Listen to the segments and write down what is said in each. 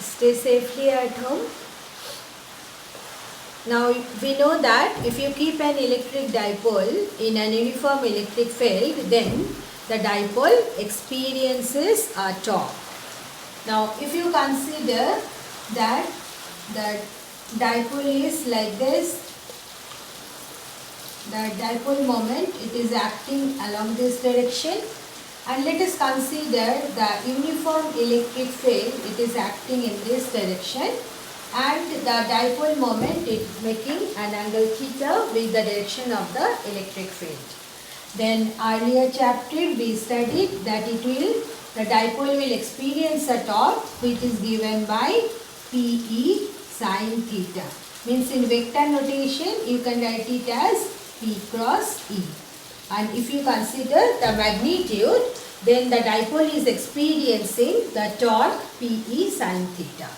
Stay safely at home. Now we know that if you keep an electric dipole in an uniform electric field, then the dipole experiences a torque. Now if you consider that the dipole is like this, the dipole moment, it is acting along this direction, and let us consider the uniform electric field, it is acting in this direction, and the dipole moment is making an angle theta with the direction of the electric field. Then earlier chapter we studied that the dipole will experience a torque which is given by Pe sin theta. Means in vector notation you can write it as P cross E. And if you consider the magnitude, then the dipole is experiencing the torque Pe sin theta.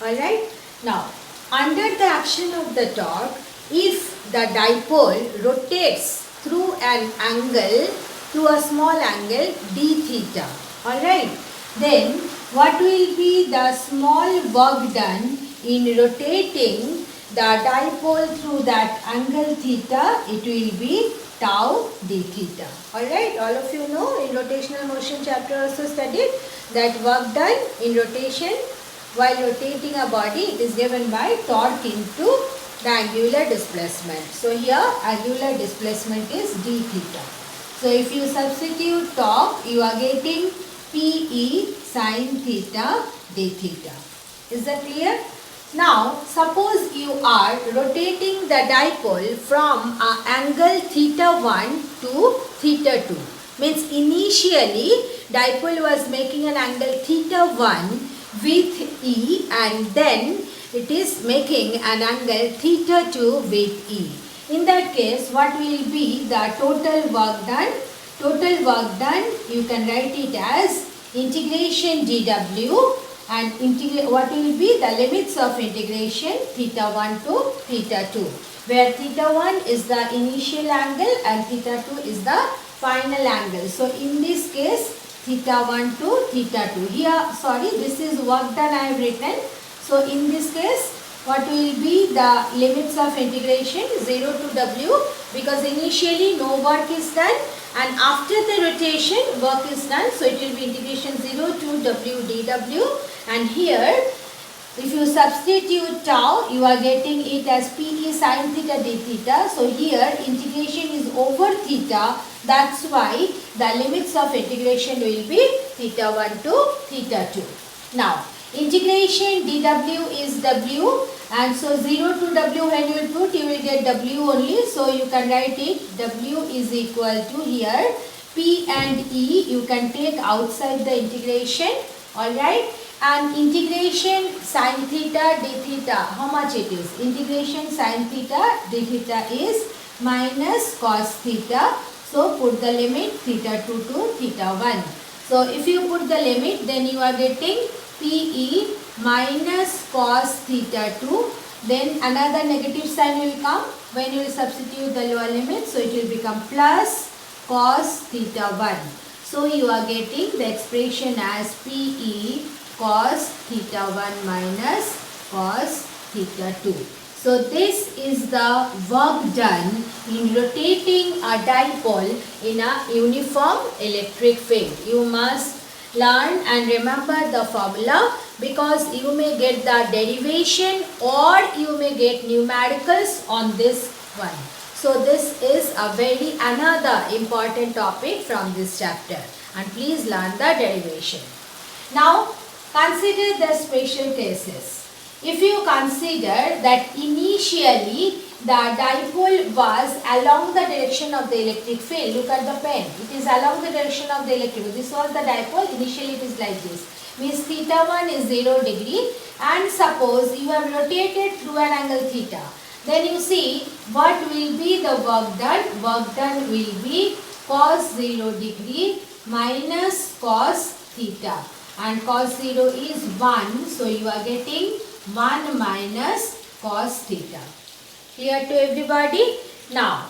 Alright. Now, under the action of the torque, if the dipole rotates through an angle, through a small angle d theta, alright, then what will be the small work done in rotating the dipole through that angle theta? It will be tau d theta. Alright, all of you know in rotational motion chapter also studied that work done in rotation while rotating a body, it is given by torque into the angular displacement. So here angular displacement is d theta. So if you substitute torque, you are getting Pe sin theta d theta. Is that clear? Now suppose you are rotating the dipole from angle theta 1 to theta 2. Means initially dipole was making an angle theta 1 with E, and then it is making an angle theta 2 with E. In that case, what will be the total work done? Total work done, you can write it as integration dw, and what will be the limits of integration theta 1 to theta 2, where theta 1 is the initial angle and theta 2 is the final angle. So in this case, theta 1 to theta 2. Here, sorry, this is work done I have written. So in this case, what will be the limits of integration? 0 to w, because initially no work is done, and after the rotation work is done. So it will be integration 0 to w dw, and here if you substitute tau, you are getting it as Pe sin theta d theta. So here integration is over theta. That's why the limits of integration will be theta 1 to theta 2. Now integration dw is w, and so 0 to w when you will put, you will get w only. So you can write it w is equal to here P and E you can take outside the integration. Alright. And integration sin theta d theta, how much it is? Integration sin theta d theta is minus cos theta. So put the limit theta 2 to theta 1. So if you put the limit, then you are getting Pe minus cos theta 2. Then another negative sign will come when you will substitute the lower limit. So it will become plus cos theta 1. So you are getting the expression as Pe cos theta 1 minus cos theta 2. So this is the work done in rotating a dipole in a uniform electric field. You must learn and remember the formula, because you may get the derivation or you may get numericals on this one. So this is a very another important topic from this chapter, and please learn the derivation. Now consider the special cases. If you consider that initially the dipole was along the direction of the electric field, look at the pen, it is along the direction of the electric field. This was the dipole, initially it is like this. Means theta 1 is 0 degree, and suppose you have rotated through an angle theta. Then you see what will be the work done. Work done will be cos 0 degree minus cos theta, and cos 0 is 1. So you are getting 1 minus cos theta. Clear to everybody? Now,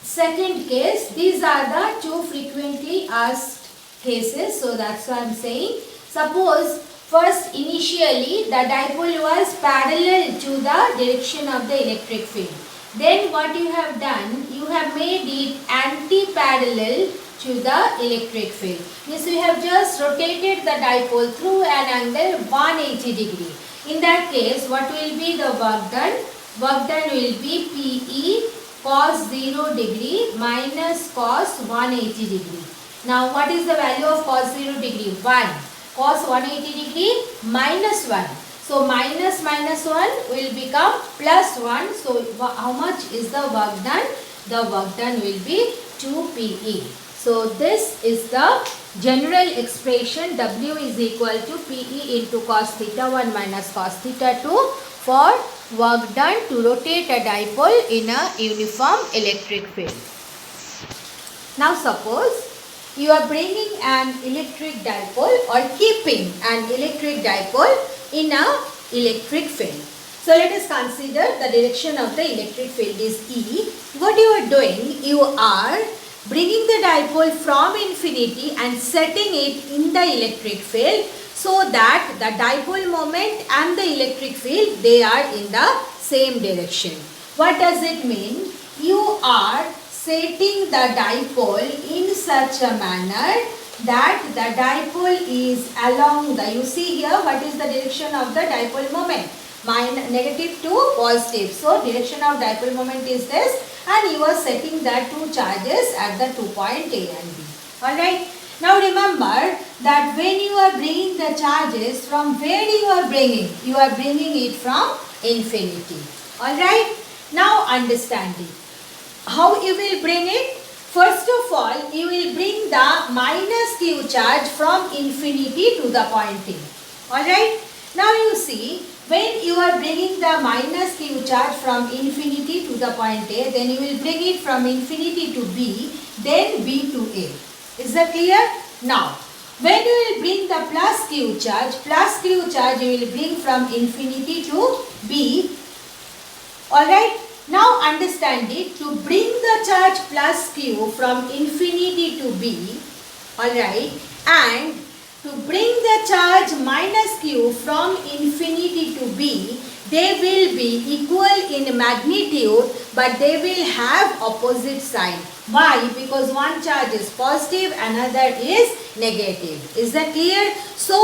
second case, these are the two frequently asked cases. So that's why I am saying, suppose First, initially the dipole was parallel to the direction of the electric field. Then what you have done, you have made it anti-parallel to the electric field. Means you have just rotated the dipole through an angle 180 degree. In that case, what will be the work done? Work done will be PE cos 0 degree minus cos 180 degree. Now what is the value of cos 0 degree? 1. Cos 180 degree minus 1. So minus 1 will become plus 1. So how much is the work done? The work done will be 2 PE. So this is the general expression, W is equal to PE into cos theta 1 minus cos theta 2 for work done to rotate a dipole in a uniform electric field. Now suppose you are bringing an electric dipole or keeping an electric dipole in a electric field. So let us consider the direction of the electric field is E. What you are doing, you are bringing the dipole from infinity and setting it in the electric field so that the dipole moment and the electric field, they are in the same direction. What does it mean? You are setting the dipole in such a manner that the dipole is along the, you see here what is the direction of the dipole moment? Negative to positive. So direction of dipole moment is this, and you are setting the two charges at the 2 point A and B. Alright. Now remember that when you are bringing the charges, from where you are bringing? You are bringing it from infinity. Alright. Now understanding. How you will bring it? First of all, you will bring the minus Q charge from infinity to the point A. Alright. Now you see, when you are bringing the minus Q charge from infinity to the point A, then you will bring it from infinity to B, then B to A. Is that clear? Now, when you will bring the plus Q charge you will bring from infinity to B. Alright. Now understand it, to bring the charge plus Q from infinity to B, alright, and to bring the charge minus Q from infinity to B, they will be equal in magnitude but they will have opposite sign. Why? Because one charge is positive, another is negative. Is that clear? So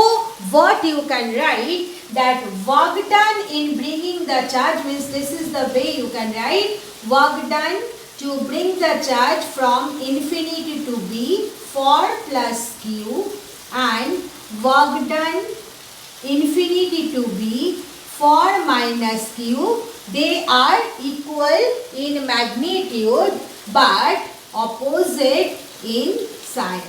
what you can write, that work done in bringing the charge, means this is the way you can write, work done to bring the charge from infinity to B for plus Q, and work done infinity to B for minus Q. They are equal in magnitude but opposite in sign.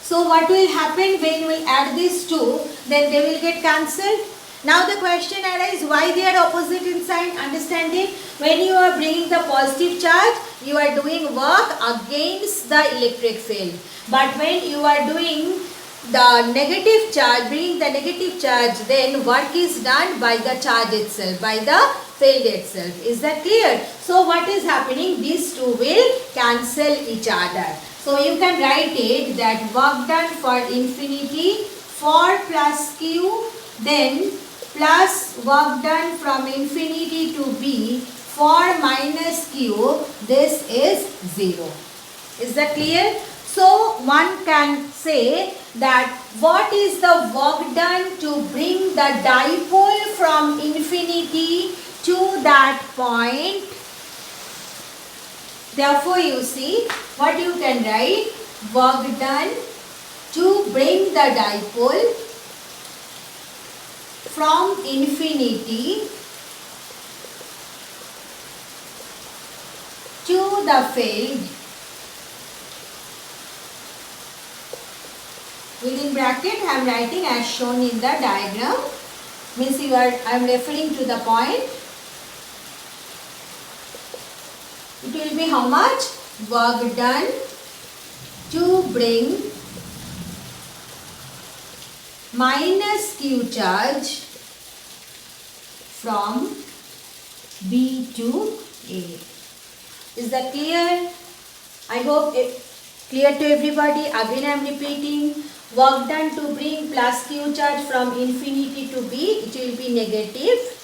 So what will happen when you will add these two? Then they will get cancelled. Now the question arises, why they are opposite in sign? Understand it? When you are bringing the positive charge, you are doing work against the electric field. But when you are doing the negative charge, bringing the negative charge, then work is done by the charge itself, by the field itself. Is that clear? So what is happening? These two will cancel each other. So you can write it that work done for infinity for plus Q, then plus work done from infinity to B for minus Q, this is 0. Is that clear? So one can say that what is the work done to bring the dipole from infinity to that point? Therefore you see what you can write, work done to bring the dipole from infinity to the field within bracket I am writing as shown in the diagram, means I am referring to the point. It will be how much? Work done to bring minus Q charge from B to A. Is that clear? I hope it clear to everybody. Again I am repeating. work done to bring plus q charge from infinity to B, it will be negative.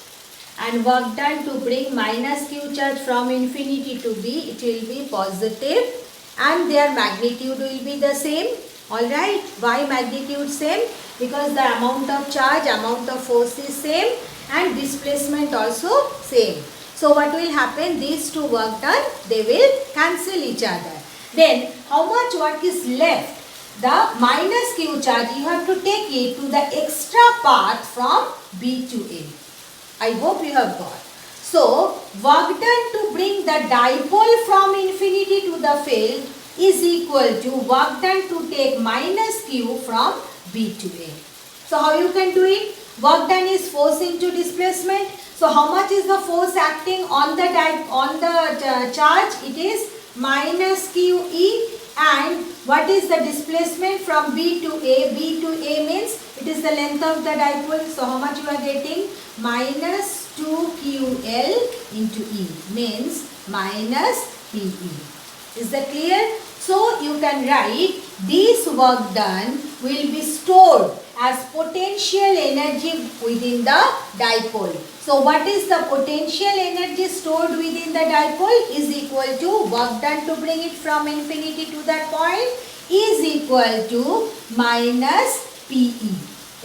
And work done to bring minus q charge from infinity to B, it will be positive. And their magnitude will be the same. Alright, why magnitude same? Because the amount of charge, amount of force is same and displacement also same. So what will happen? These two work done, they will cancel each other. Then how much work is left? The minus q charge, you have to take it to the extra path from B to A. I hope you have got. So work done to bring the dipole from infinity to the field is equal to work done to take minus q from B to A. So how you can do it? Work done is force into displacement. So how much is the force acting on the charge? It is minus QE. And what is the displacement from B to A? B to A means it is the length of the dipole. So how much you are getting? Minus 2QL into E means minus PE. Is that clear? So you can write this work done will be stored as potential energy within the dipole. So what is the potential energy stored within the dipole is equal to work done to bring it from infinity to that point is equal to minus PE.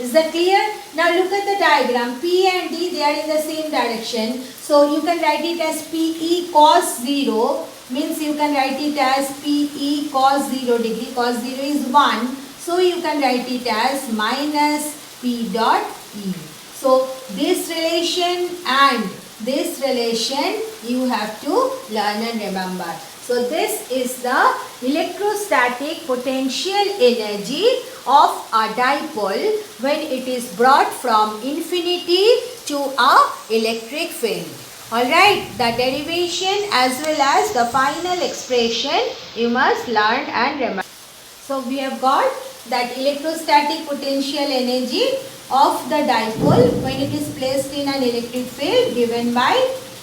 Is that clear? Now look at the diagram. P and D, they are in the same direction. So you can write it as PE cos 0 means you can write it as PE cos 0 degree. Cos 0 is 1. So you can write it as minus P dot E. So this relation and this relation you have to learn and remember. So this is the electrostatic potential energy of a dipole when it is brought from infinity to a electric field. Alright, the derivation as well as the final expression you must learn and remember. So we have got that electrostatic potential energy of the dipole when it is placed in an electric field given by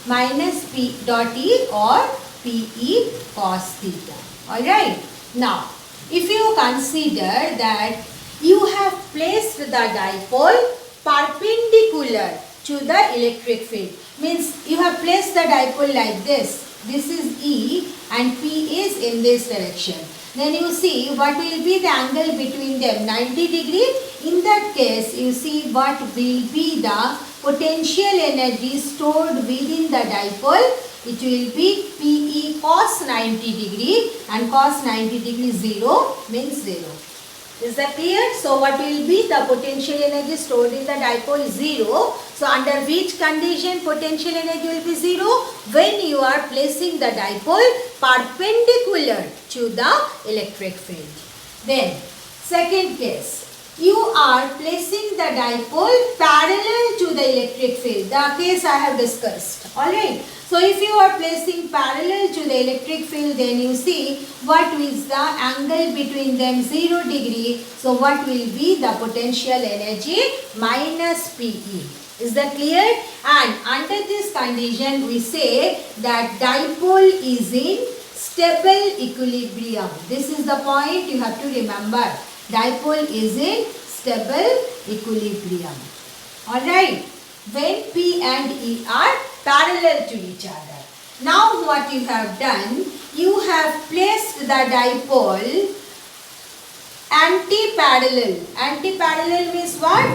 minus P dot E or PE cos theta. Alright. Now, if you consider that you have placed the dipole perpendicular to the electric field, means you have placed the dipole like this. This is E and P is in this direction. Then you see what will be the angle between them, 90 degree. In that case, you see what will be the potential energy stored within the dipole. It will be PE cos 90 degree and cos 90 degree 0 means 0. Is that clear? So what will be the potential energy stored in the dipole? 0. So under which condition potential energy will be 0? When you are placing the dipole perpendicular to the electric field. Then second case, you are placing the dipole parallel to the electric field. The case I have discussed. Alright. So if you are placing parallel to the electric field, then you see what is the angle between them, 0 degree. So what will be the potential energy? Minus PE. Is that clear? And under this condition, we say that dipole is in stable equilibrium. This is the point you have to remember. Dipole is in stable equilibrium. Alright. When P and E are parallel to each other. Now what you have done, you have placed the dipole anti-parallel. Anti-parallel means what?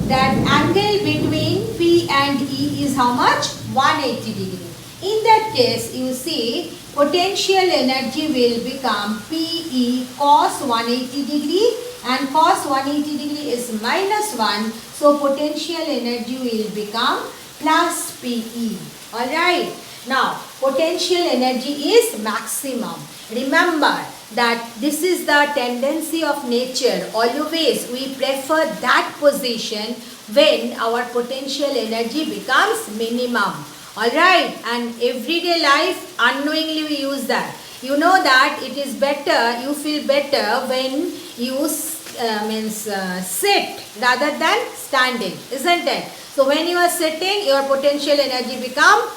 That angle between P and E is how much? 180 degree. In that case, you see potential energy will become PE cos 180 degree and cos 180 degree is minus 1. So potential energy will become plus PE. Alright. Now potential energy is maximum. Remember that this is the tendency of nature. Always we prefer that position when our potential energy becomes minimum. Alright. And everyday life unknowingly we use that. You know that it is better, you feel better when you sit rather than standing, isn't it? So when you are sitting, your potential energy become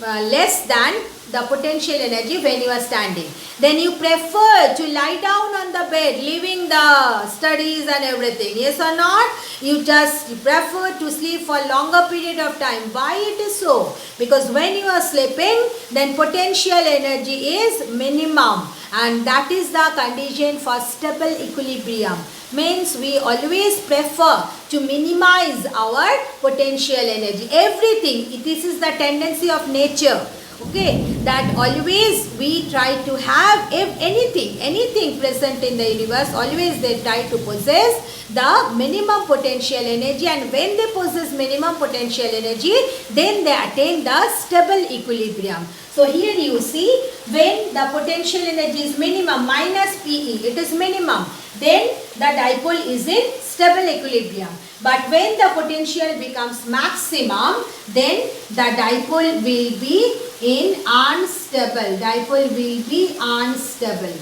less than the potential energy when you are standing. Then you prefer to lie down on the bed, leaving the studies and everything. Yes or not? You just prefer to sleep for longer period of time. Why it is so? Because when you are sleeping, then potential energy is minimum, and that is the condition for stable equilibrium. Means we always prefer to minimize our potential energy. Everything, this is the tendency of nature. Okay, that always we try to have, if anything present in the universe, always they try to possess the minimum potential energy, and when they possess minimum potential energy, then they attain the stable equilibrium. So here you see, when the potential energy is minimum minus PE, it is minimum, then the dipole is in stable equilibrium. But when the potential becomes maximum, then the dipole will be in unstable. Dipole will be unstable.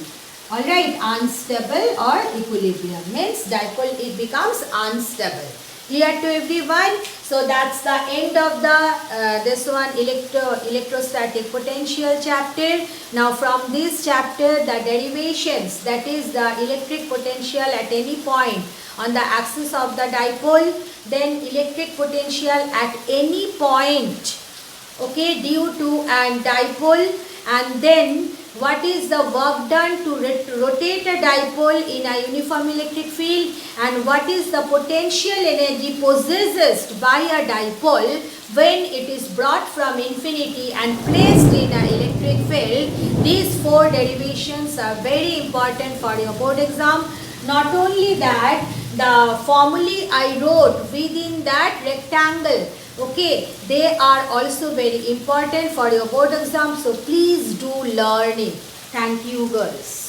Alright, unstable or equilibrium means dipole, it becomes unstable. Clear to everyone? So that's the end of the this one electrostatic potential chapter. Now from this chapter, the derivations, that is the electric potential at any point on the axis of the dipole, then electric potential at any point, okay, due to an dipole, and then what is the work done to rotate a dipole in a uniform electric field, and what is the potential energy possessed by a dipole when it is brought from infinity and placed in an electric field. These four derivations are very important for your board exam. Not only that, the formulae I wrote within that rectangle, okay, they are also very important for your board exam. So please do learn it. Thank you, girls.